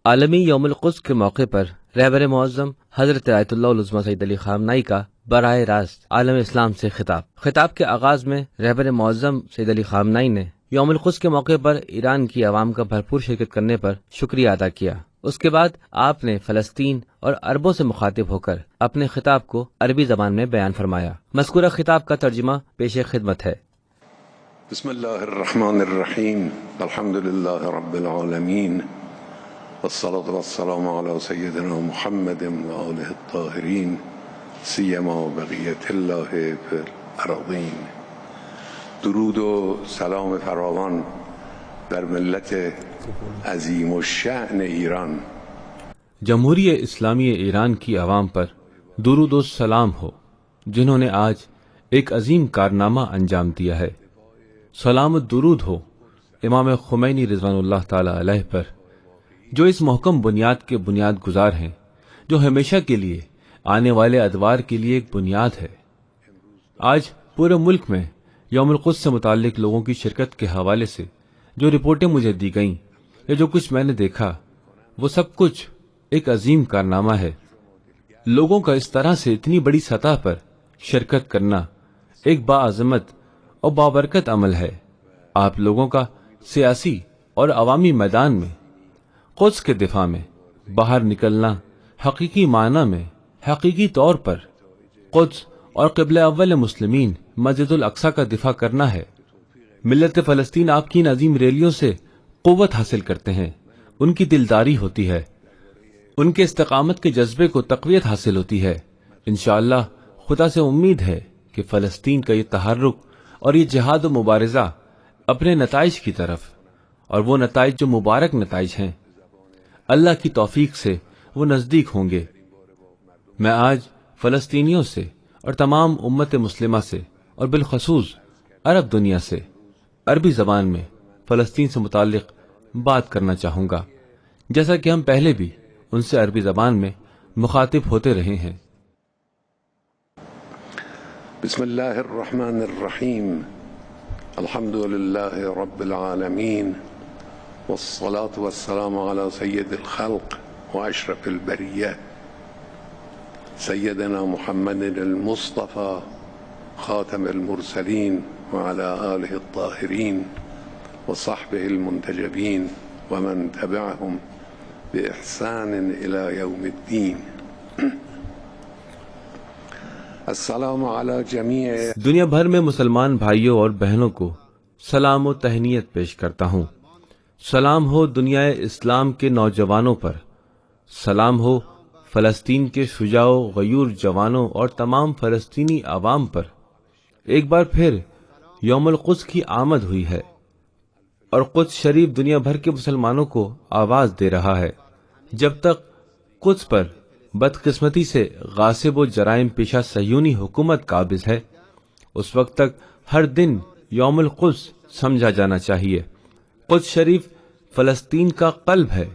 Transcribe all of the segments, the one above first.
عالمی یوم القدس کے موقع پر رہبر معظم حضرت آیت اللہ العظمہ سید علی خامنہئی کا براہ راست عالم اسلام سے خطاب کے آغاز میں رہبر معظم سید علی خامنہئی نے یوم القدس کے موقع پر ایران کی عوام کا بھرپور شرکت کرنے پر شکریہ ادا کیا۔ اس کے بعد آپ نے فلسطین اور عربوں سے مخاطب ہو کر اپنے خطاب کو عربی زبان میں بیان فرمایا۔ مذکورہ خطاب کا ترجمہ پیش خدمت ہے۔ بسم اللہ الرحمن الرحیم، الحمد للہ رب العالمین، والصلاة والسلام علی سیدنا محمد وآلہ الطاہرین، سیما بقیت اللہ فی الارضین۔ درود و سلام فراوان در ملت عظیم الشأن ایران۔ جمہوریہ اسلامی ایران کی عوام پر درود و سلام ہو، جنہوں نے آج ایک عظیم کارنامہ انجام دیا ہے۔ سلام و درود ہو امام خمینی رضوان اللہ تعالی علیہ پر، جو اس محکم بنیاد کے بنیاد گزار ہیں، جو ہمیشہ کے لیے آنے والے ادوار کے لیے ایک بنیاد ہے۔ آج پورے ملک میں یوم القدس سے متعلق لوگوں کی شرکت کے حوالے سے جو رپورٹیں مجھے دی گئیں یا جو کچھ میں نے دیکھا، وہ سب کچھ ایک عظیم کارنامہ ہے۔ لوگوں کا اس طرح سے اتنی بڑی سطح پر شرکت کرنا ایک باعظمت اور بابرکت عمل ہے۔ آپ لوگوں کا سیاسی اور عوامی میدان میں قدس کے دفاع میں باہر نکلنا، حقیقی معنی میں حقیقی طور پر قدس اور قبلہ اول مسلمین مسجد الاقصی کا دفاع کرنا ہے۔ ملت فلسطین آپ کی ان عظیم ریلیوں سے قوت حاصل کرتے ہیں، ان کی دلداری ہوتی ہے، ان کے استقامت کے جذبے کو تقویت حاصل ہوتی ہے۔ انشاءاللہ خدا سے امید ہے کہ فلسطین کا یہ تحرک اور یہ جہاد و مبارزہ اپنے نتائج کی طرف، اور وہ نتائج جو مبارک نتائج ہیں، اللہ کی توفیق سے وہ نزدیک ہوں گے۔ میں آج فلسطینیوں سے اور تمام امت مسلمہ سے اور بالخصوص عرب دنیا سے عربی زبان میں فلسطین سے متعلق بات کرنا چاہوں گا، جیسا کہ ہم پہلے بھی ان سے عربی زبان میں مخاطب ہوتے رہے ہیں۔ بسم اللہ الرحمن الرحیم، الحمد للہ رب العالمین، والصلاة والسلام علی سید الخلق واشرف البریہ سیدنا محمد المصطفى خاتم المرسلین وعلى آلہ الطاہرین وصحبہ المنتجبین ومن تبعهم بإحسان إلى يوم الدین۔ السلام علی جمیع دنیا بھر میں مسلمان بھائیوں اور بہنوں کو سلام و تہنیت پیش کرتا ہوں۔ سلام ہو دنیا اسلام کے نوجوانوں پر، سلام ہو فلسطین کے شجاع و غیور جوانوں اور تمام فلسطینی عوام پر۔ ایک بار پھر یوم القدس کی آمد ہوئی ہے اور قدس شریف دنیا بھر کے مسلمانوں کو آواز دے رہا ہے۔ جب تک قدس پر بدقسمتی سے غاصب و جرائم پیشہ صہیونی حکومت قابض ہے، اس وقت تک ہر دن یوم القدس سمجھا جانا چاہیے۔ قدس شریف فلسطین کا قلب ہے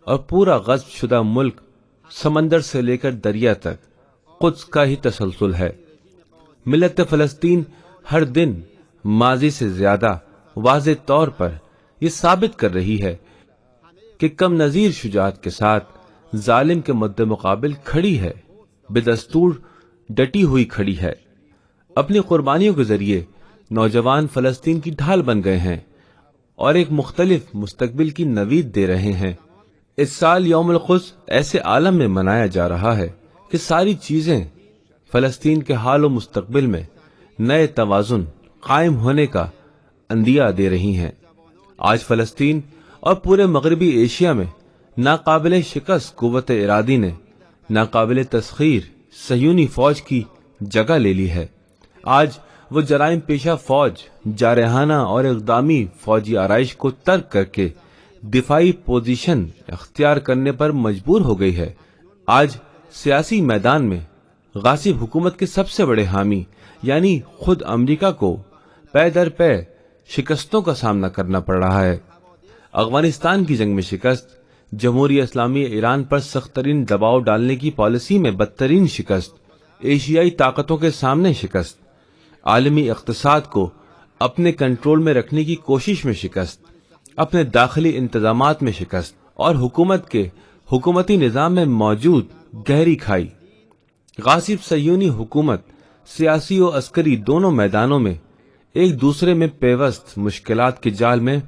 اور پورا غصب شدہ ملک سمندر سے لے کر دریا تک قدس کا ہی تسلسل ہے۔ ملت فلسطین ہر دن ماضی سے زیادہ واضح طور پر یہ ثابت کر رہی ہے کہ کم نظیر شجاعت کے ساتھ ظالم کے مد مقابل کھڑی ہے، بدستور ڈٹی ہوئی کھڑی ہے۔ اپنی قربانیوں کے ذریعے نوجوان فلسطین کی ڈھال بن گئے ہیں اور ایک مختلف مستقبل کی نوید دے رہے ہیں۔ اس سال یوم القدس ایسے عالم میں منایا جا رہا ہے کہ ساری چیزیں فلسطین کے حال و مستقبل میں نئے توازن قائم ہونے کا اندیہ دے رہی ہیں۔ آج فلسطین اور پورے مغربی ایشیا میں ناقابل شکست قوت ارادی نے ناقابل تسخیر صہیونی فوج کی جگہ لے لی ہے۔ آج وہ جرائم پیشہ فوج جارحانہ اور اقدامی فوجی آرائش کو ترک کر کے دفاعی پوزیشن اختیار کرنے پر مجبور ہو گئی ہے۔ آج سیاسی میدان میں غاصب حکومت کے سب سے بڑے حامی یعنی خود امریکہ کو پے در پے شکستوں کا سامنا کرنا پڑ رہا ہے۔ افغانستان کی جنگ میں شکست، جمہوریہ اسلامی ایران پر سخت ترین دباؤ ڈالنے کی پالیسی میں بدترین شکست، ایشیائی طاقتوں کے سامنے شکست، عالمی اقتصاد کو اپنے کنٹرول میں رکھنے کی کوشش میں شکست، اپنے داخلی انتظامات میں شکست اور حکومت کے حکومتی نظام میں موجود گہری کھائی۔ غاصب صہیونی حکومت سیاسی و عسکری دونوں میدانوں میں ایک دوسرے میں پیوست مشکلات کے جال میں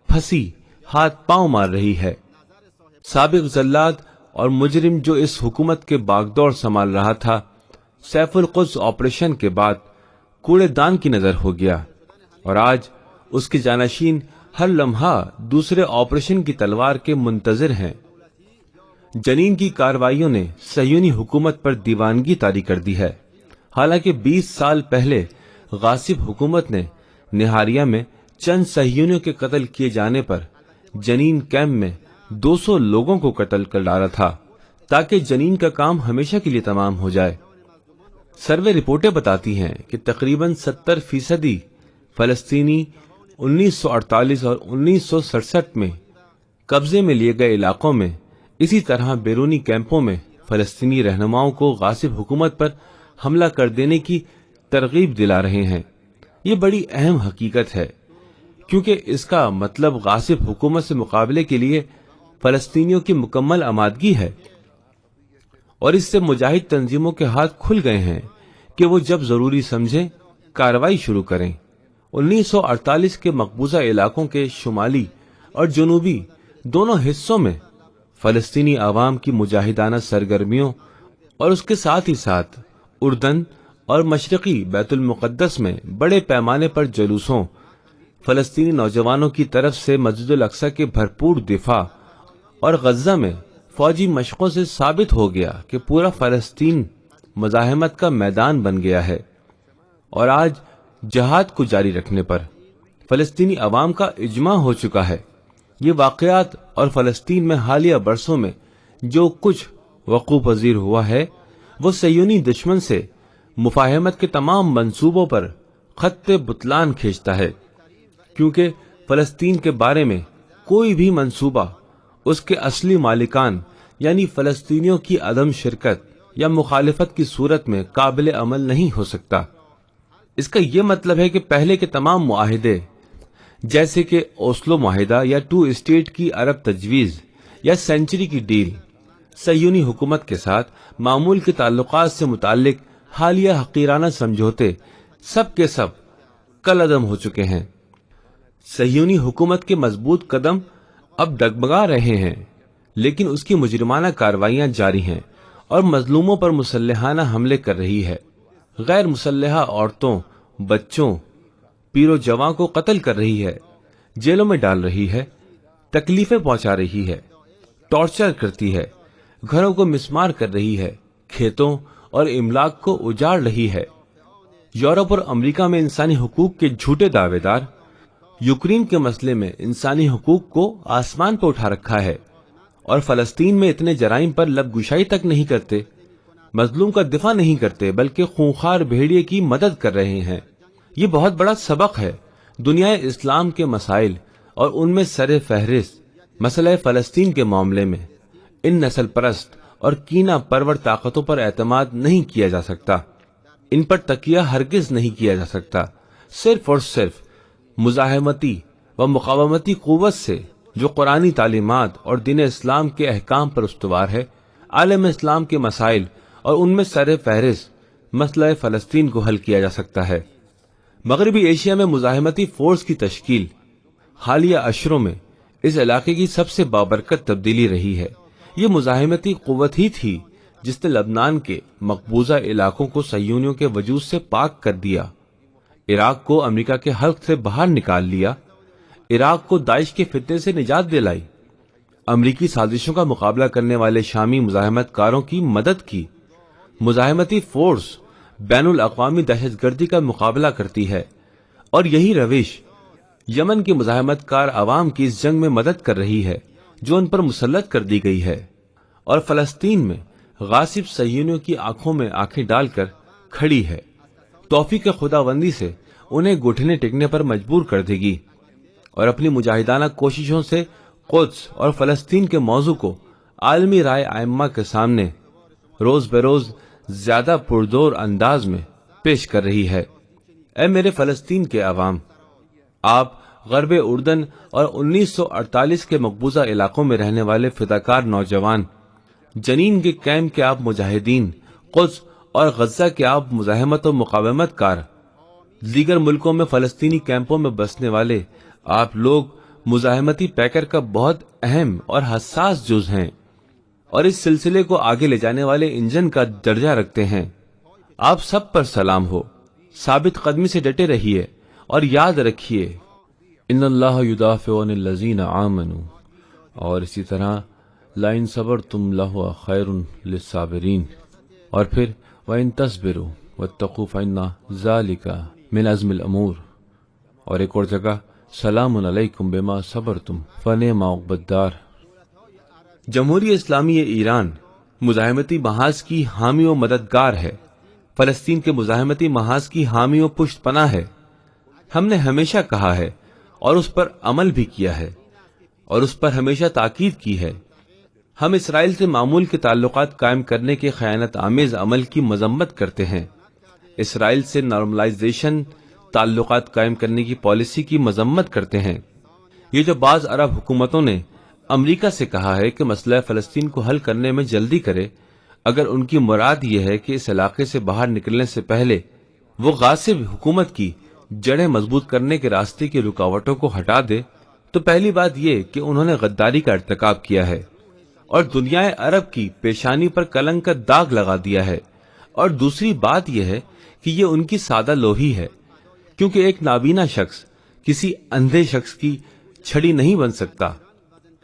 پھنسی ہاتھ پاؤں مار رہی ہے۔ سابق جلاد اور مجرم جو اس حکومت کے باغدور سنبھال رہا تھا، سیف القدس آپریشن کے بعد کوڑے دان کی نظر ہو گیا، اور آج اس کے جانشین ہر لمحہ دوسرے آپریشن کی تلوار کے منتظر ہیں۔ جنین کی کارروائیوں نے صہیونی حکومت پر دیوانگی طاری کر دی ہے۔ حالانکہ 20 سال پہلے غاصب حکومت نے نہاریہ میں چند صہیونیوں کے قتل کیے جانے پر جنین کیمپ میں 200 لوگوں کو قتل کر ڈالا تھا تاکہ جنین کا کام ہمیشہ کے لیے تمام ہو جائے۔ سروے رپورٹیں بتاتی ہیں کہ تقریباً 70% فلسطینی 1948 اور 1967 میں قبضے میں لیے گئے علاقوں میں اسی طرح بیرونی کیمپوں میں فلسطینی رہنماؤں کو غاصب حکومت پر حملہ کر دینے کی ترغیب دلا رہے ہیں۔ یہ بڑی اہم حقیقت ہے، کیونکہ اس کا مطلب غاصب حکومت سے مقابلے کے لیے فلسطینیوں کی مکمل آمادگی ہے، اور اس سے مجاہد تنظیموں کے ہاتھ کھل گئے ہیں کہ وہ جب ضروری سمجھیں کارروائی شروع کریں۔ 1948 کے مقبوضہ علاقوں کے شمالی اور جنوبی دونوں حصوں میں فلسطینی عوام کی مجاہدانہ سرگرمیوں اور اس کے ساتھ ہی ساتھ اردن اور مشرقی بیت المقدس میں بڑے پیمانے پر جلوسوں، فلسطینی نوجوانوں کی طرف سے مسجد الاقصی کے بھرپور دفاع اور غزہ میں فوجی مشقوں سے ثابت ہو گیا کہ پورا فلسطین مزاحمت کا میدان بن گیا ہے، اور آج جہاد کو جاری رکھنے پر فلسطینی عوام کا اجماع ہو چکا ہے۔ یہ واقعات اور فلسطین میں حالیہ برسوں میں جو کچھ وقوع پذیر ہوا ہے وہ صہیونی دشمن سے مفاہمت کے تمام منصوبوں پر خط بطلان کھینچتا ہے، کیونکہ فلسطین کے بارے میں کوئی بھی منصوبہ اس کے اصلی مالکان یعنی فلسطینیوں کی عدم شرکت یا مخالفت کی صورت میں قابل عمل نہیں ہو سکتا۔ اس کا یہ مطلب ہے کہ پہلے کے تمام معاہدے جیسے کہ اوسلو معاہدہ یا 2 اسٹیٹ کی عرب تجویز یا سینچری کی ڈیل، صہیونی حکومت کے ساتھ معمول کے تعلقات سے متعلق حالیہ حقیرانہ سمجھوتے سب کے سب کل عدم ہو چکے ہیں۔ صہیونی حکومت کے مضبوط قدم اب ڈگمگا رہے ہیں، لیکن اس کی مجرمانہ کارروائیاں جاری ہیں اور مظلوموں پر مسلحانہ حملے کر رہی ہے۔ غیر مسلحہ عورتوں، بچوں، پیر و جواں کو قتل کر رہی ہے، جیلوں میں ڈال رہی ہے، تکلیفیں پہنچا رہی ہے، ٹارچر کرتی ہے، گھروں کو مسمار کر رہی ہے، کھیتوں اور املاک کو اجاڑ رہی ہے۔ یورپ اور امریکہ میں انسانی حقوق کے جھوٹے دعوے دار یوکرین کے مسئلے میں انسانی حقوق کو آسمان پر اٹھا رکھا ہے، اور فلسطین میں اتنے جرائم پر لب گشائی تک نہیں کرتے، مظلوم کا دفاع نہیں کرتے، بلکہ خونخوار بھیڑیے کی مدد کر رہے ہیں۔ یہ بہت بڑا سبق ہے دنیا اسلام کے مسائل، اور ان میں سر فہرست مسئلہ فلسطین کے معاملے میں ان نسل پرست اور کینہ پرور طاقتوں پر اعتماد نہیں کیا جا سکتا، ان پر تکیہ ہرگز نہیں کیا جا سکتا۔ صرف اور صرف مزاحمتی و مقاومتی قوت سے جو قرآنی تعلیمات اور دین اسلام کے احکام پر استوار ہے، عالم اسلام کے مسائل اور ان میں سر فہرست مسئلہ فلسطین کو حل کیا جا سکتا ہے۔ مغربی ایشیا میں مزاحمتی فورس کی تشکیل حالیہ اشروں میں اس علاقے کی سب سے بابرکت تبدیلی رہی ہے۔ یہ مزاحمتی قوت ہی تھی جس نے لبنان کے مقبوضہ علاقوں کو صہیونیوں کے وجود سے پاک کر دیا، عراق کو امریکہ کے حلق سے باہر نکال لیا، عراق کو داعش کے فتنے سے نجات دلائی، امریکی سازشوں کا مقابلہ کرنے والے شامی مزاحمت کاروں کی مدد کی۔ مزاحمتی فورس بین الاقوامی دہشت گردی کا مقابلہ کرتی ہے، اور یہی روش یمن کے مزاحمت کار عوام کی اس جنگ میں مدد کر رہی ہے جو ان پر مسلط کر دی گئی ہے، اور فلسطین میں غاصب صہیونیوں کی آنکھوں میں آنکھیں ڈال کر کھڑی ہے۔ توفیق خداوندی سے انہیں گھٹنے ٹکنے پر مجبور کر دے گی، اور اپنی مجاہدانہ کوششوں سے قدس اور فلسطین کے موضوع کو عالمی رائے ائمہ کے سامنے روز بروز زیادہ پردور انداز میں پیش کر رہی ہے۔ اے میرے فلسطین کے عوام، آپ غرب اردن اور 1948 کے مقبوضہ علاقوں میں رہنے والے فداکار نوجوان، جنین کے کیمپ کے آپ مجاہدین، قدس اور غزہ کے آپ مزاحمت و مقاومت کار، دیگر ملکوں میں فلسطینی کیمپوں میں بسنے والے آپ لوگ مزاحمتی پیکر کا بہت اہم اور حساس جز ہیں اور اس سلسلے کو آگے لے جانے والے انجن کا درجہ رکھتے ہیں۔ آپ سب پر سلام ہو، ثابت قدمی سے ڈٹے رہیے اور یاد رکھیے ان اللہ یدافع عن الذین آمنوا، اور اسی طرح لئن صبرتم لہو خیر للصابرین، اور پھر وَإِن تَصْبِرُوا وَاتَّقُوا فَإِنَّ ذَلِكَ مِنْ عَزْمِ الْأُمُورِ، اور ایک اور جگہ سلام علیکم بما صبرتم فنعم عقبی الدار۔ جمہوریہ اسلامی ایران مزاحمتی محاذ کی حامی و مددگار ہے، فلسطین کے مزاحمتی محاذ کی حامی و پشت پناہ ہے۔ ہم نے ہمیشہ کہا ہے اور اس پر عمل بھی کیا ہے اور اس پر ہمیشہ تاکید کی ہے، ہم اسرائیل سے معمول کے تعلقات قائم کرنے کے خیانت آمیز عمل کی مذمت کرتے ہیں، اسرائیل سے نارملائزیشن تعلقات قائم کرنے کی پالیسی کی مذمت کرتے ہیں۔ یہ جو بعض عرب حکومتوں نے امریکہ سے کہا ہے کہ مسئلہ فلسطین کو حل کرنے میں جلدی کرے، اگر ان کی مراد یہ ہے کہ اس علاقے سے باہر نکلنے سے پہلے وہ غاصب حکومت کی جڑیں مضبوط کرنے کے راستے کی رکاوٹوں کو ہٹا دے، تو پہلی بات یہ کہ انہوں نے غداری کا ارتکاب کیا ہے اور دنیا عرب کی پیشانی پر کلنک کا داغ لگا دیا ہے، اور دوسری بات یہ ہے کہ یہ ان کی سادہ لوہی ہے، کیونکہ ایک نابینا شخص کسی اندھے شخص کی چھڑی نہیں بن سکتا۔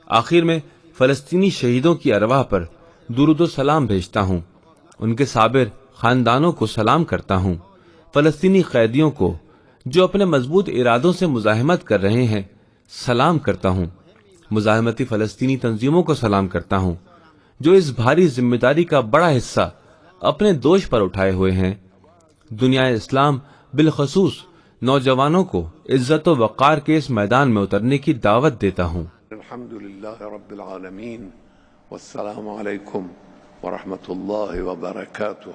آخر میں فلسطینی شہیدوں کی ارواح پر درود و سلام بھیجتا ہوں، ان کے صابر خاندانوں کو سلام کرتا ہوں، فلسطینی قیدیوں کو جو اپنے مضبوط ارادوں سے مزاحمت کر رہے ہیں سلام کرتا ہوں، مزاحمتی فلسطینی تنظیموں کو سلام کرتا ہوں جو اس بھاری ذمہ داری کا بڑا حصہ اپنے دوش پر اٹھائے ہوئے ہیں۔ دنیا اسلام بالخصوص نوجوانوں کو عزت و وقار کے اس میدان میں اترنے کی دعوت دیتا ہوں۔ الحمد للہ رب العالمین والسلام علیکم ورحمۃ اللہ وبرکاتہ۔